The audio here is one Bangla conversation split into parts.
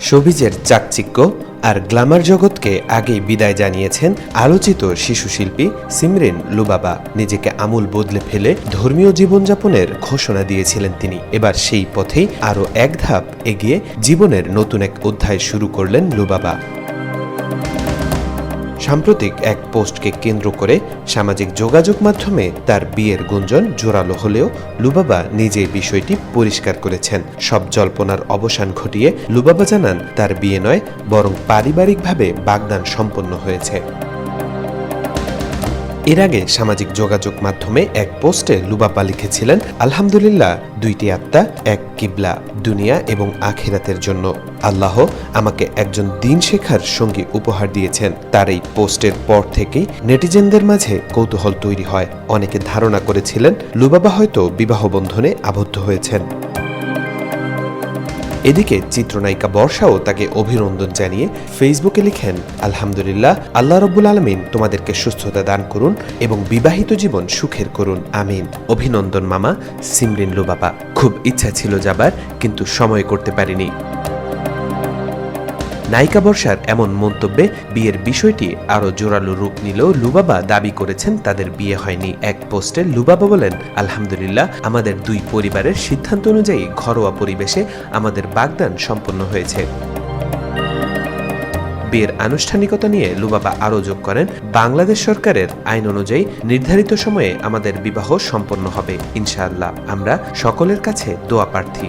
শোবিজের চাকচিক্য আর গ্ল্যামার জগৎকে আগেই বিদায় জানিয়েছেন আলোচিত শিশুশিল্পী সিমরিন লুবাবা। নিজেকে আমূল বদলে ফেলে ধর্মীয় জীবনযাপনের ঘোষণা দিয়েছিলেন তিনি। এবার সেই পথেই আরও এক ধাপ এগিয়ে জীবনের নতুন এক অধ্যায় শুরু করলেন লুবাবা। সাম্প্রতিক এক পোস্টকে কেন্দ্র করে সামাজিক যোগাযোগ মাধ্যমে তার বিয়ের গুঞ্জন জোরালো হলেও লুবাবা নিজেই বিষয়টি পরিষ্কার করেছেন। সব জল্পনার অবসান ঘটিয়ে লুবাবা জানান তার বিয়ে নয়, বরং পারিবারিকভাবে বাগদান সম্পন্ন হয়েছে। এর আগে সামাজিক যোগাযোগ মাধ্যমে এক পোস্টে লুবাবা লিখেছিলেন, আলহামদুলিল্লাহ, দুইটি আত্মা, এক কিবলা, দুনিয়া এবং আখিরাতের জন্য। আল্লাহ আমাকে একজন দিন শেখার সঙ্গী উপহার দিয়েছেন। তার এই পোস্টের পর থেকেই নেটিজেনদের মাঝে কৌতূহল তৈরি হয়। অনেকে ধারণা করেছিলেন লুবাবা হয়তো বিবাহ বন্ধনে আবদ্ধ হয়েছেন। এদিকে চিত্রনায়িকা বর্ষাও তাকে অভিনন্দন জানিয়ে ফেসবুকে লিখেন, আলহামদুলিল্লাহ, আল্লাহ রব্বুল আলামিন তোমাদেরকে সুস্থতা দান করুন এবং বিবাহিত জীবন সুখের করুন, আমিন। অভিনন্দন মামা সিমরিন লুবাবা। খুব ইচ্ছা ছিল যাবার, কিন্তু সময় করতে পারিনি। নায়িকা বর্ষার এমন মন্তব্যে বিয়ের বিষয়টি আরও জোরালো রূপ নিলেও লুবাবা দাবি করেছেন তাদের বিয়ে হয়নি। এক পোস্টে লুবাবা বলেন, আলহামদুলিল্লাহ, আমাদের দুই পরিবারের সিদ্ধান্ত অনুযায়ী ঘরোয়া পরিবেশে আমাদের বাগদান সম্পন্ন হয়েছে। বিয়ের আনুষ্ঠানিকতা নিয়ে লুবাবা আরও যোগ করেন, বাংলাদেশ সরকারের আইন অনুযায়ী নির্ধারিত সময়ে আমাদের বিবাহ সম্পন্ন হবে ইনশাআল্লাহ। আমরা সকলের কাছে দোয়া প্রার্থী।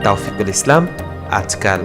তাওফিকুল ইসলাম, আজকাল।